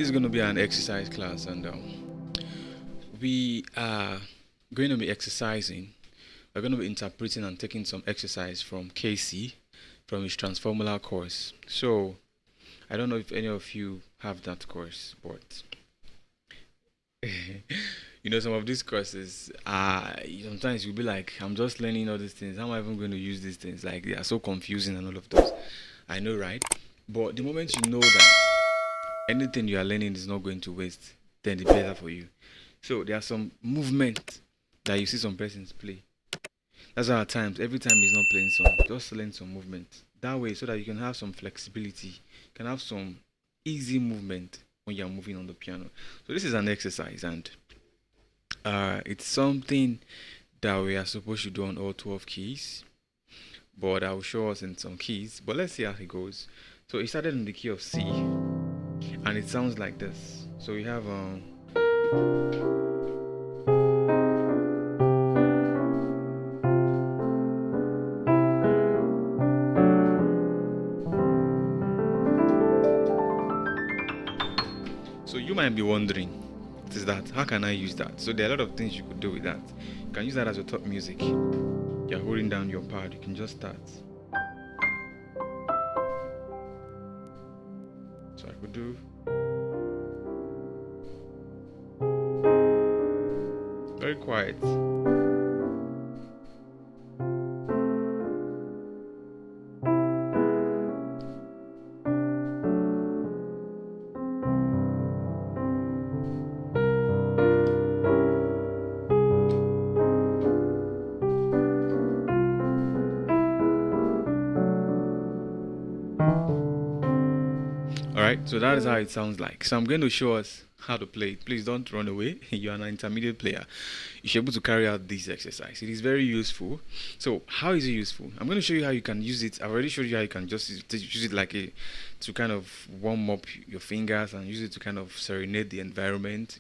This is going to be an exercise class, and we are going to be exercising. We're going to be interpreting and taking some exercise from KC, from his transformular course. So, I don't know if any of you have that course, but some of these courses, sometimes you'll be like, I'm just learning all these things. How am I even going to use these things? Like, they are so confusing and all of those. I know, right? But the moment you know that anything you are learning is not going to waste, then it's better for you. So there are some movement that you see some persons play. That's why at times, every time he's not playing some, just learn some movement. That way, so that you can have some flexibility, you can have some easy movement when you're moving on the piano. So this is an exercise, and it's something that we are supposed to do on all 12 keys. But I will show us in some keys. But let's see how it goes. So it started in the key of C, and it sounds like this. So we have so you might be wondering, what is that? How can I use that? So there are a lot of things you could do with that. You can use that as your top music. You're holding down your pad, you can just start. So I could do very quiet. Alright, so that is how it sounds like. So I'm going to show us how to play it. Please don't run away. You're an intermediate player. You should be able to carry out this exercise. It is very useful. So how is it useful? I'm going to show you how you can use it. I already showed you how you can just use it like to kind of warm up your fingers and use it to kind of serenade the environment,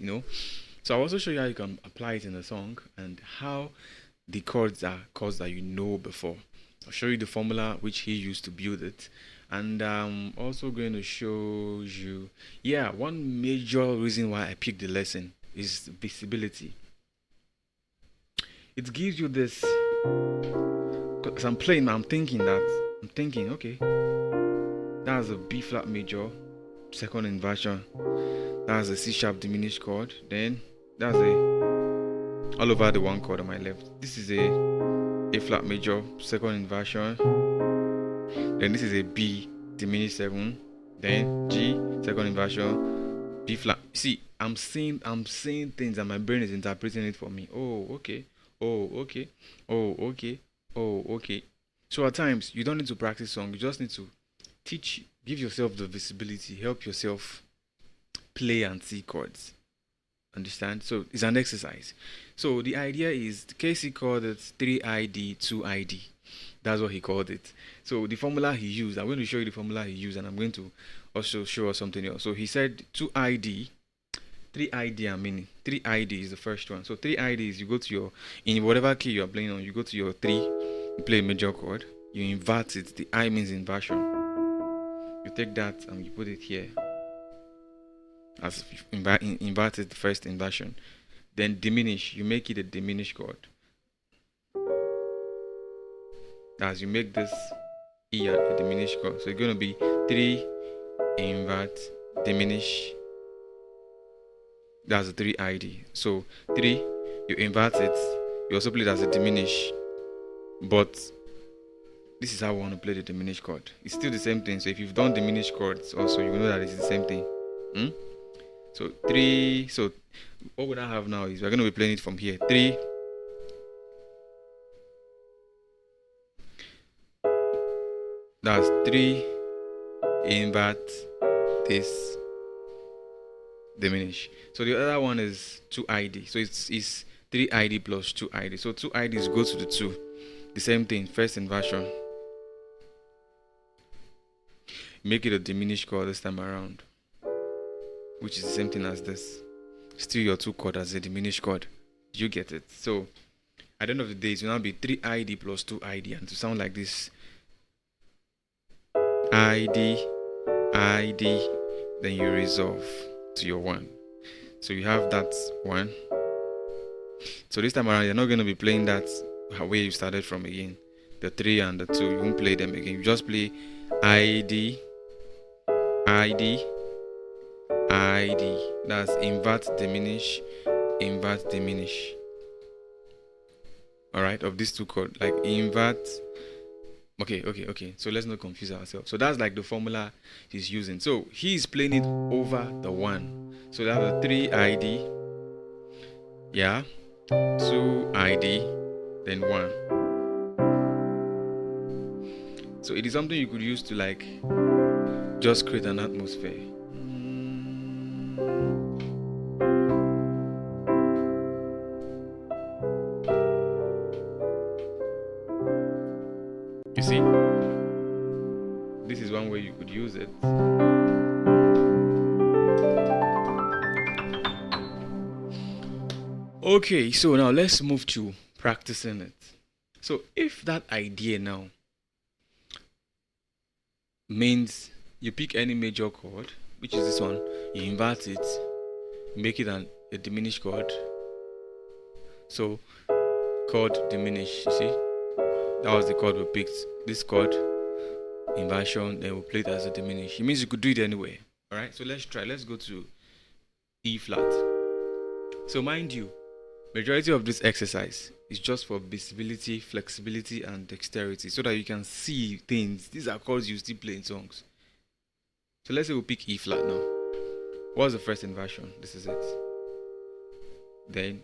So I'll also show you how you can apply it in a song and how the chords are chords that you know before. I'll show you the formula which he used to build it. And I'm also going to show you, one major reason why I picked the lesson is visibility. It gives you this, because I'm playing, I'm thinking, okay, that's a B flat major, second inversion, that's a C sharp diminished chord, then that's all over the one chord on my left. This is a flat major, second inversion. Then this is a B diminished 7, then G second inversion, B flat. See, I'm seeing things and my brain is interpreting it for me. Oh, okay. Oh, okay. Oh, okay. Oh, okay. So at times you don't need to practice song. You just need to give yourself the visibility, help yourself play and see chords. Understand? So it's an exercise. So the idea is, KC called it 3ID, 2ID. That's what he called it. So the formula he used, I'm going to show you the formula he used, and I'm going to also show us something else. So he said 2ID, 3ID, meaning 3ID is the first one. So 3ID is you go to in whatever key you are playing on, you go to your 3, you play a major chord, you invert it. The I means inversion. You take that and you put it here as inverted the first inversion. Then diminish, you make it a diminished chord. As you make this E a diminished chord. So it's going to be 3, invert, diminish. That's a 3ID. So 3, you invert it. You also play it as a diminish. But this is how we want to play the diminished chord. It's still the same thing. So if you've done diminished chords also, you know that it's the same thing. So 3. So what would I have now is we're going to be playing it from here. 3. That's 3, invert, this, diminish. So the other one is 2ID. So it's 3ID plus 2ID. So 2IDs go to the 2. The same thing, first inversion. Make it a diminished chord this time around, which is the same thing as this. Still your 2 chord as a diminished chord. You get it? So at the end of the day, it will now be 3ID plus 2ID, and to sound like this. ID, then you resolve. to your 1. So you have that 1. So this time around, you're not going to be playing that where you started from again. The 3 and the 2, you won't play them again. You just play ID, ID, ID. That's invert, diminish, invert, diminish. Alright, of these two chords, like invert. Okay. So let's not confuse ourselves. So that's like the formula he's using. So he's playing it over the 1. So that's a 3 ID, yeah, 2 ID, then 1. So it is something you could use to like just create an atmosphere. You see, this is one way you could use it. Okay, so now let's move to practicing it. So if that idea now means you pick any major chord, which is this one, you invert it, make it a diminished chord. So chord diminish, you see, that was the chord we picked. This chord inversion, then we'll play it as a diminish. It means you could do it anywhere. Alright, so let's try. Let's go to E flat. So mind you, majority of this exercise is just for visibility, flexibility, and dexterity, so that you can see things. These are chords you still play in songs. So let's say we pick E flat now. What's the first inversion? This is it. Then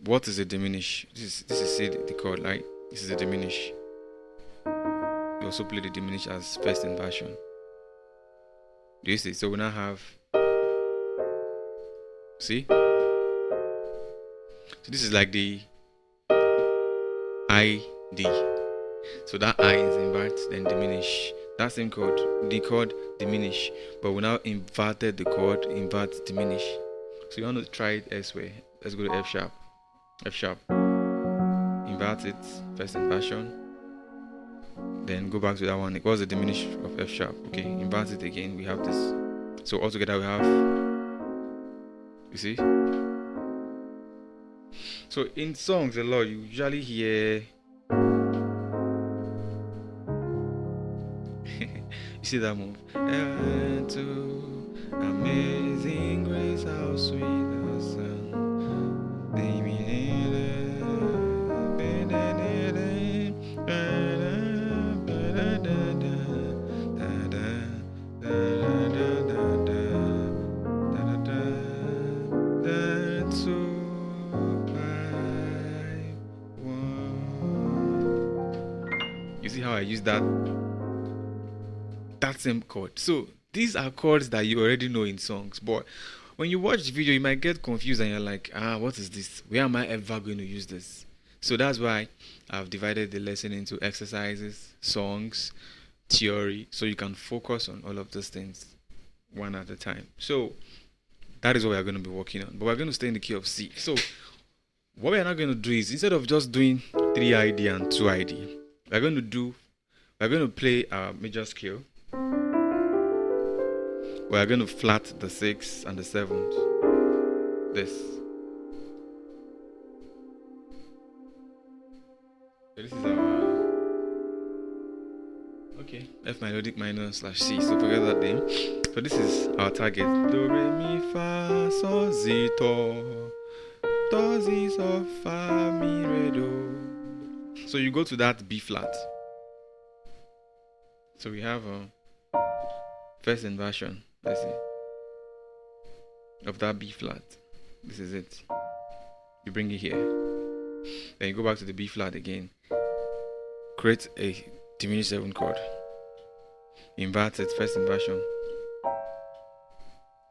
what is a diminish? This is the chord, right? This is a diminish. You also play the diminish as first inversion. Do you see? So we now have, see? So this is like the I D. So that I is invert, then diminish. That same chord, the chord diminish, but we now inverted the chord, invert, diminish. So you want to try it elsewhere. Let's go to F sharp. F sharp. Invert it, first inversion. Then go back to that one. It was a diminish of F sharp. Okay, invert it again. We have this. So altogether we have, you see? So in songs a lot, you usually hear you see that move. And to amazing grace, how sweet the sound. You see how I use that same chord. So these are chords that you already know in songs, but when you watch the video you might get confused and you're like, what is this? Where am I ever going to use this? So that's why I've divided the lesson into exercises, songs, theory, so you can focus on all of those things one at a time. So that is what we're going to be working on, but we're going to stay in the key of C. So what we're not going to do is, instead of just doing 3 ID and 2 ID, we're going to play our major scale. We're going to flat the 6th and the 7th. This. So this is our F melodic minor / C. So forget that name. So this is our target. Do re mi fa sol si do si sol fa mi re do. So you go to that B flat. So we have a first inversion. Let's see, of that B flat. This is it. You bring it here. Then you go back to the B flat again. Create a diminished 7 chord. Invert it, first inversion.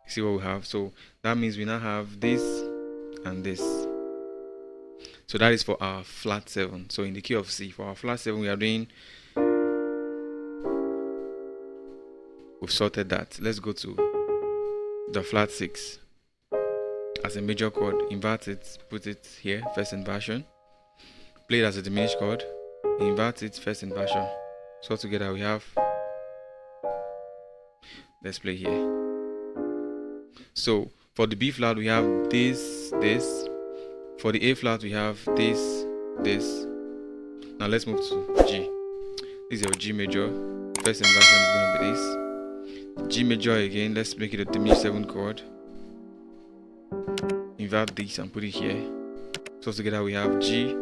You see what we have? So that means we now have this and this. So that is for our flat 7. So in the key of C, for our flat 7, we are doing. We've sorted that. Let's go to the flat 6 as a major chord. Invert it, put it here, first inversion. Play it as a diminished chord. Invert it, first inversion. So together we have. Let's play here. So for the B flat we have this. For the A flat we have this. Now let's move to G. This is your G major. First inversion is going to be this. G major again, let's make it a diminished 7th chord. Invert this and put it here. So together we have G,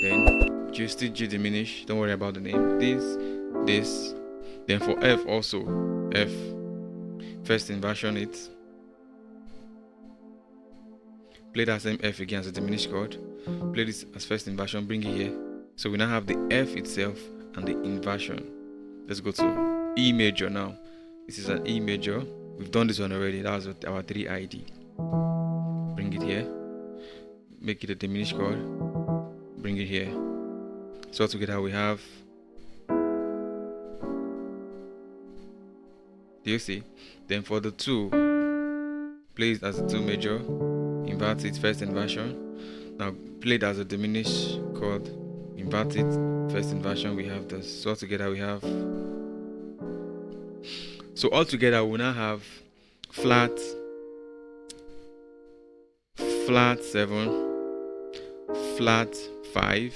then just G diminished. Don't worry about the name. This. Then for F also, F. First inversion it. Play that same F again as a diminished chord. Play this as first inversion, bring it here. So we now have the F itself and the inversion. Let's go to E major now. This is an E major. We've done this one already. That was our 3 ID. Bring it here. Make it a diminished chord. Bring it here. So together we have. Do you see? Then for the 2, play it as a 2 major. Invert it, first inversion. Now play it as a diminished chord. Invert it, first inversion. We have this. So together we have. So all together we now have flat 7, flat 5,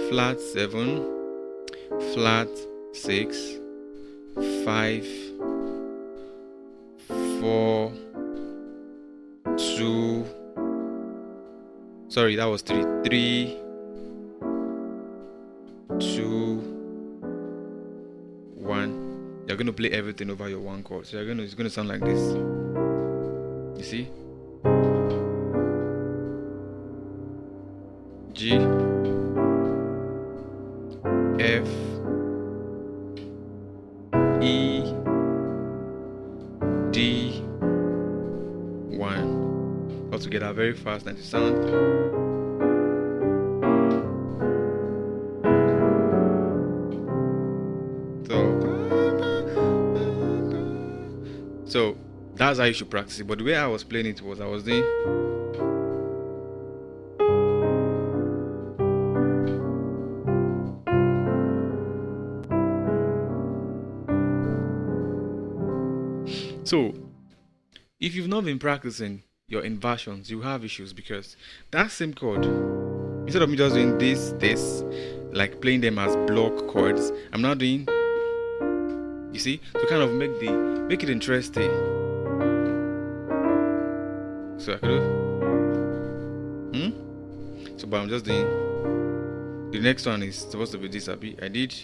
flat 7, flat 6, 5, 4, 2, that was 3, 3, 2, 1. You're going to play everything over your 1 chord. So it's going to sound like this. You see? G, F, E, D, 1. All together very fast and to sound. So that's how you should practice it. But the way I was playing it was I was doing. So if you've not been practicing your inversions, you have issues, because that same chord, instead of me just doing this, like playing them as block chords, I'm now doing, you see, to kind of make it interesting. So I could do, so but I'm just doing, the next one is supposed to be this. I did,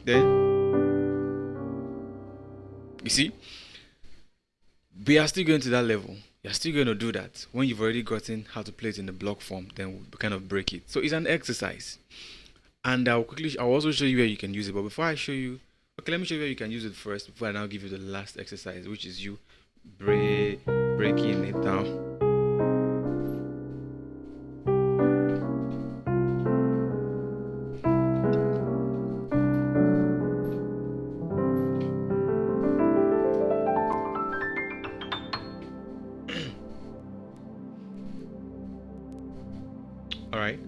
then you see, we are still going to that level. You're still going to do that when you've already gotten how to play it in the block form. Then we'll kind of break it. So it's an exercise, and I'll also show you where you can use it. But before I show you, okay, let me show you where you can use it first before I now give you the last exercise, which is you breaking it down. Alright,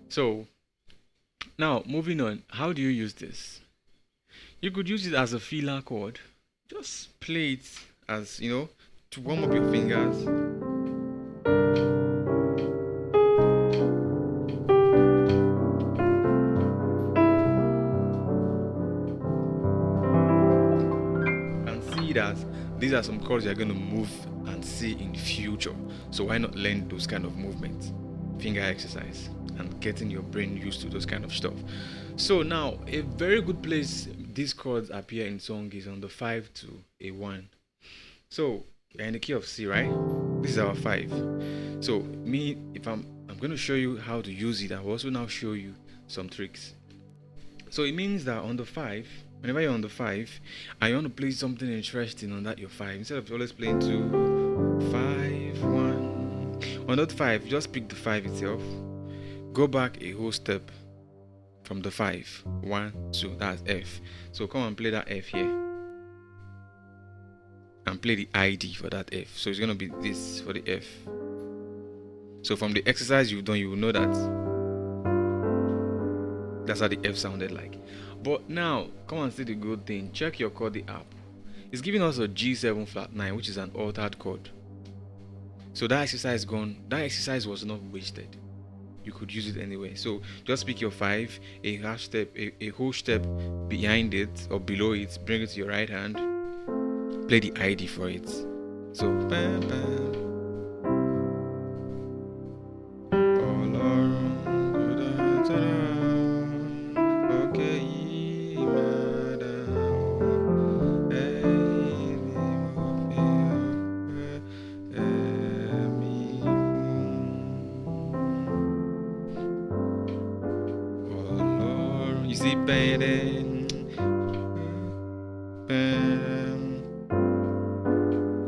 so now moving on, how do you use this? You could use it as a filler chord. Just play it as, to warm up your fingers. And see that these are some chords you're going to move and see in future. So why not learn those kind of movements? Finger exercise and getting your brain used to those kind of stuff. So now a very good place these chords appear in song is on the 5 to a 1. So you're in the key of C, right? This is our 5. So if I'm going to show you how to use it, I will also now show you some tricks. So it means that on the 5, whenever you're on the 5 and you want to play something interesting on that your 5, instead of always playing 2, 5, 1, on note 5, just pick the 5 itself, go back a whole step from the 5, 1, 2, that's F. So come and play that F here and play the ID for that F. So it's going to be this for the F. So from the exercise you've done, you will know that that's how the F sounded like. But now come and see the good thing. Check your chord app. It's giving us a G7 flat 9, which is an altered chord. So that exercise was not wasted. You could use it anyway. So just pick your 5, a half step, a whole step behind it or below it, bring it to your right hand, play the ID for it. So bam bam. You see, bang,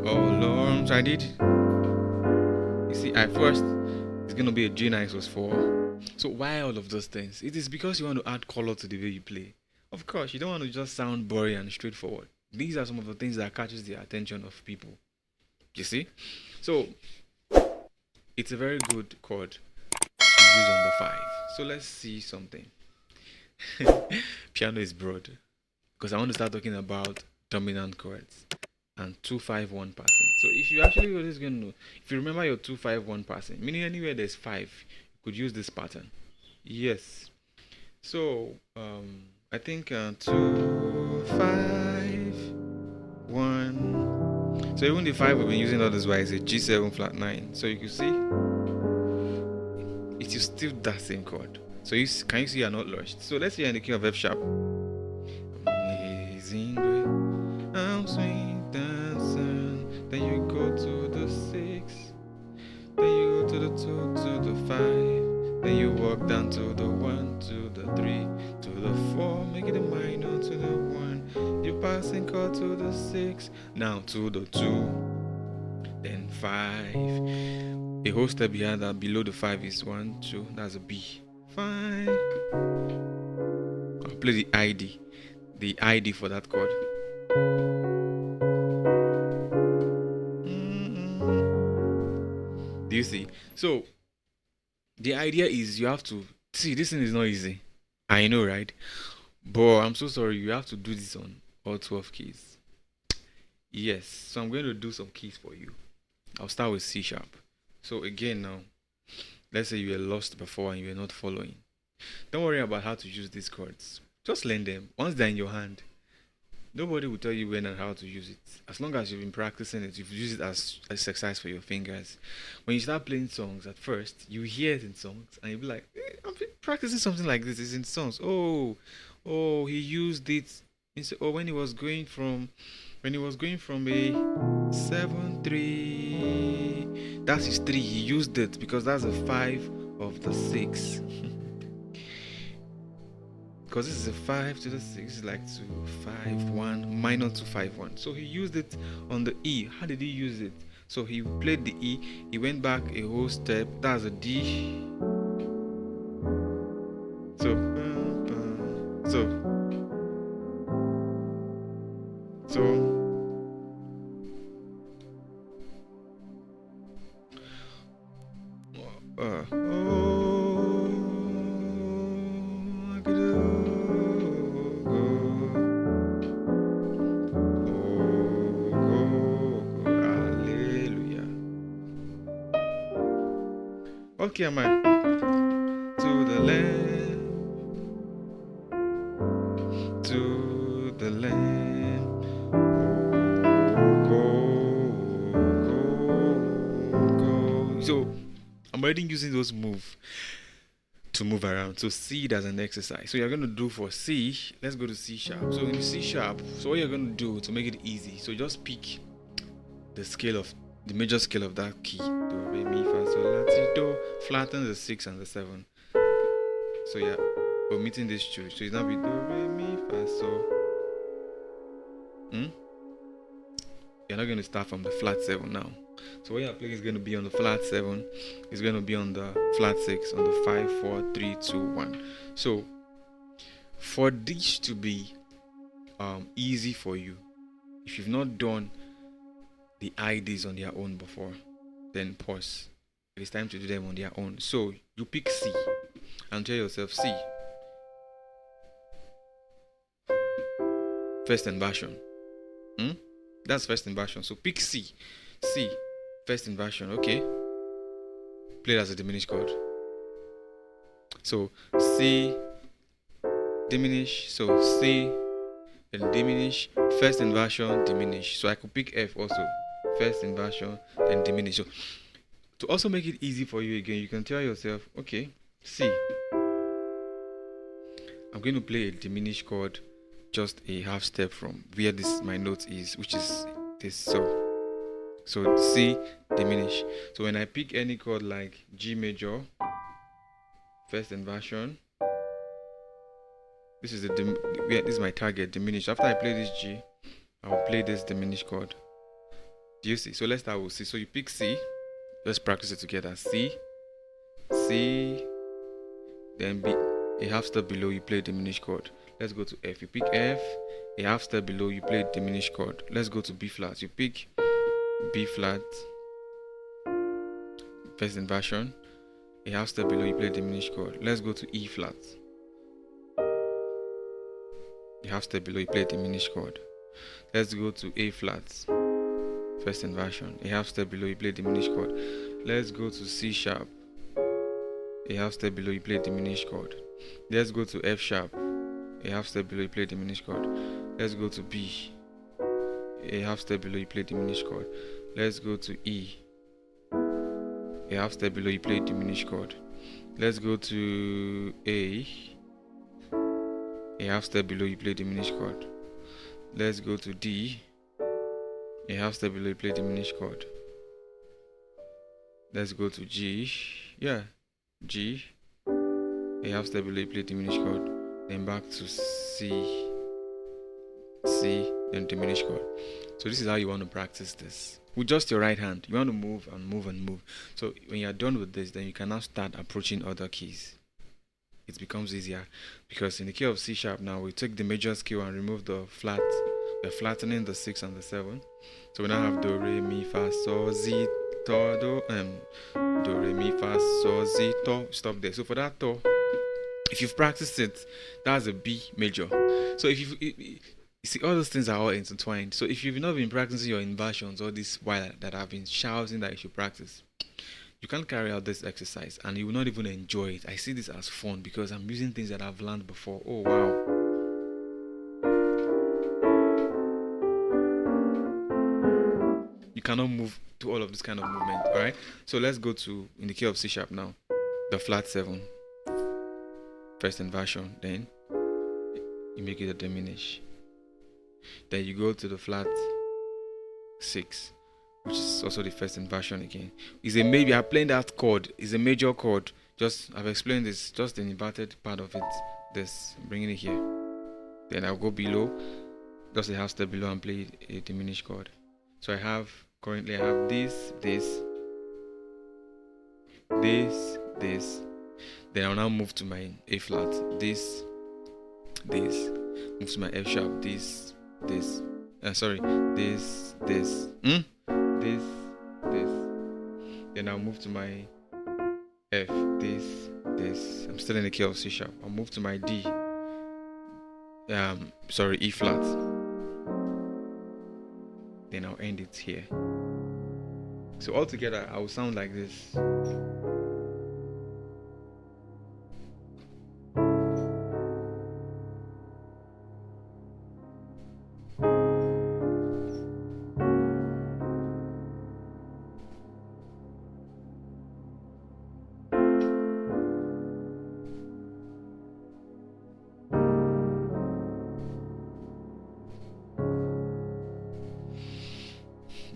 oh Lord, so I did. You see, at first it's gonna be a G nice was 4. So why all of those things? It is because you want to add color to the way you play. Of course, you don't want to just sound boring and straightforward. These are some of the things that catches the attention of people. You see, so it's a very good chord to use on the 5. So let's see something. Piano is broad because I want to start talking about dominant chords and 2-5-1 passing. So if you actually if you remember your 2-5-1 passing, meaning anywhere there's 5, you could use this pattern. Yes. So I think 2-5-1. So even the 5 we've been using all this while is a G7 flat 9. So you can see it is still that same chord. So can you see you're not lost? So let's say in the key of F sharp. Amazing grace, I'm sweet dancing. Then you go to the 6, then you go to the 2, to the 5, then you walk down to the 1, to the 3, to the 4, make it a minor to the 1. You passing chord to the 6, now to the 2, then 5. A whole step behind that, below the 5 is 1, 2. That's a B. Fine. I'll play the ID for that chord. Do you see? So the idea is you have to see, this thing is not easy. I know, right? But I'm so sorry, you have to do this on all 12 keys. Yes, so I'm going to do some keys for you. I'll start with C sharp. So again now, let's say you were lost before and you were not following. Don't worry about how to use these chords. Just learn them. Once they're in your hand, nobody will tell you when and how to use it. As long as you've been practicing it, you've used it as exercise for your fingers. When you start playing songs, at first, you hear it in songs and you'll be like, I've been practicing something like this. It's in songs. Oh, he used it. Oh, when he was going from a 7-3, that's his 3. He used it because that's a 5 of the 6. Because this is a 5 to the 6, it's like 2-5-1 minor 2-5-1. So he used it on the E. How did he use it? So he played the E, he went back a whole step, that's a D. So okay, man. To the left, to the left. Go. So I'm already using those moves to move around. So C, that's an exercise. So you're going to do for C, let's go to C sharp. So in C sharp, so what you're going to do to make it easy, so just pick the major scale of that key. Do, re, mi, fa, sol, la, ti, do. Flatten the 6 and the 7. So yeah, omitting this 2. So it's not be do, re, mi, fa, sol. You're not going to start from the flat 7 now. So what you're playing is going to be on the flat 7. It's going to be on the flat 6, on the 5, 4, 3, 2, 1. So for this to be easy for you, if you've not done the IDs on their own before, then pause. It is time to do them on their own. So you pick C and tell yourself C. First inversion. That's first inversion. So pick C. C, first inversion. Okay. Play it as a diminished chord. So C, diminish. So C, then diminish. First inversion, diminish. So I could pick F also. First inversion, then diminish. So to also make it easy for you again, you can tell yourself, okay, C. I'm going to play a diminished chord just a half step from where this my note is, which is this. So C, diminish. So when I pick any chord like G major, first inversion, this is this is my target, diminish. After I play this G, I will play this diminished chord. Do you see? So let's start with C. So you pick C. Let's practice it together. C, C, then B. A half step below, you play diminished chord. Let's go to F. You pick F. A half step below, you play diminished chord. Let's go to B flat. You pick B flat, first inversion. A half step below, you play diminished chord. Let's go to E flat. A half step below, you play diminished chord. Let's go to A flat, first inversion. A half step below, you play diminished chord. Let's go to C sharp. A half step below, you play diminished chord. Let's go to F sharp. A half step below, you play diminished chord. Let's go to B. A half step below, you play diminished chord. Let's go to E. A half step below, you play diminished chord. Let's go to A. A half step below, you play diminished chord. Let's go to D. A half step below, you play diminished chord. Let's go to G. Yeah, G. A half step below, you play diminished chord. Then back to C. C, then diminished chord. So this is how you want to practice this with just your right hand. You want to move and move and move. So when you're done with this, then you can now start approaching other keys. It becomes easier because in the key of C sharp now, we take the major scale and remove the flat. We're flattening the 6 and the 7. So we now have do, re, mi, fa, sol, si, do, do, re, mi, fa, sol, si, do. Stop there. So for that do, if you've practiced it, that's a B major. So if you see, all those things are all intertwined. So if you've not been practicing your inversions all this while that I've been shouting that you should practice, you can't carry out this exercise and you will not even enjoy it. I see this as fun because I'm using things that I've learned before. Oh wow. You cannot move to all of this kind of movement. Alright. So let's go to in the key of C sharp now. The flat 7. First inversion, then you make it a diminish. Then you go to the flat 6, which is also the first inversion again. Is a maybe I'm playing that chord. Is a major chord. Just I've explained this. Just the inverted part of it. This bringing it here. Then I'll go below, just a half step below, and play a diminished chord. So I have currently this. Then I'll now move to my A flat. This. Move to my F sharp. This. Sorry. This. Then I'll move to my F. This. I'm still in the key of C sharp. I'll move to my D. E flat. Then I'll end it here. So altogether, I will sound like this.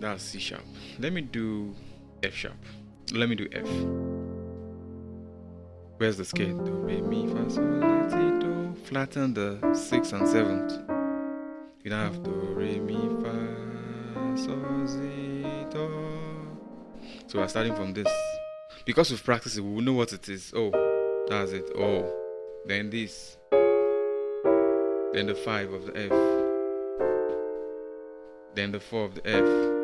That's C sharp. Let me do F sharp. Let me do F. Where's the scale? Do, re, mi, fa, sol, la, si, do. Flatten the 6th and 7th. You now have do, re, mi, fa, sol, si, do. So we're starting from this. Because we've practiced it, we will know what it is. Oh, that's it. Oh, then this. Then the 5 of the F. Then the 4 of the F.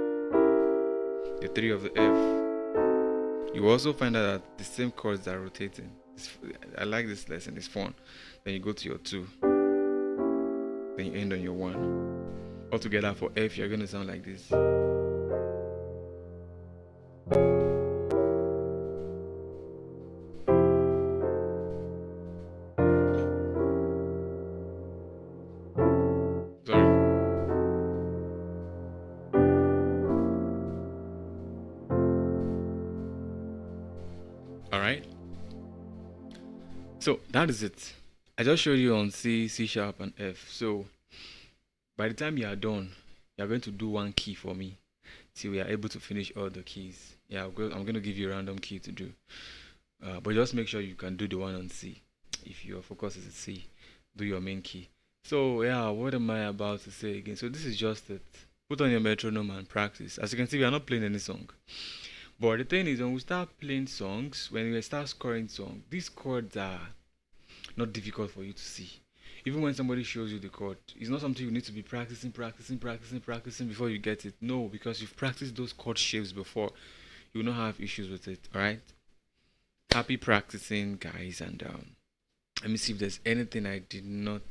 The 3 of the F. You also find out that the same chords are rotating. I like this lesson, it's fun. Then you go to your 2. Then you end on your 1. Altogether for F, you're gonna sound like this. Sorry. All right. So that is it. I just showed you on C, C sharp, and F. So by the time you are done, you are going to do one key for me till we are able to finish all the keys. Yeah, I'm going to give you a random key to do. But just make sure you can do the one on C. If your focus is at C, do your main key. So yeah, what am I about to say again? So this is just it. Put on your metronome and practice. As you can see, we are not playing any song. But the thing is, when we start playing songs, when we start scoring songs, these chords are not difficult for you to see. Even when somebody shows you the chord, it's not something you need to be practicing before you get it. No, because you've practiced those chord shapes before, you will not have issues with it. All right. Happy practicing, guys. And let me see if there's anything I did not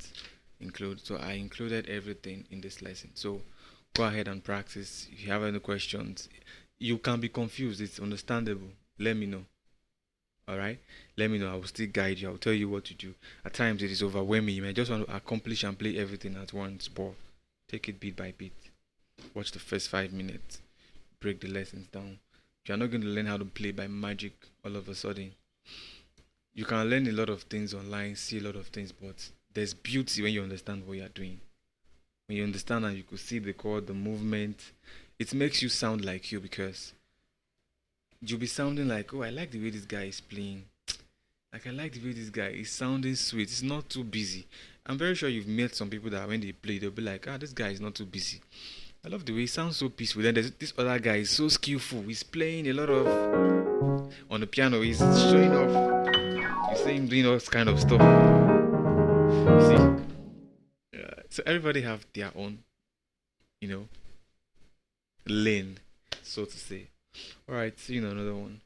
include. So I included everything in this lesson. So go ahead and practice. If you have any questions, you can be confused. It's understandable. Let me know. All right, let me know. I will still guide you. I'll tell you what to do. At times it is overwhelming. You may just want to accomplish and play everything at once, but take it bit by bit. Watch the first 5 minutes, break the lessons down. You're not going to learn how to play by magic all of a sudden. You can learn a lot of things online, see a lot of things, but there's beauty when you understand what you're doing. When you understand and you could see the chord, the movement, it makes you sound like you, because you'll be sounding like, oh, I like the way this guy is playing. Like, I like the way this guy is sounding sweet. It's not too busy. I'm very sure you've met some people that when they play, they'll be like, this guy is not too busy. I love the way he sounds so peaceful. Then there's this other guy, is so skillful. He's playing a lot of on the piano. He's showing off. You see him doing all this kind of stuff. You see? So everybody have their own, lane, so to say. All right, see you in another one.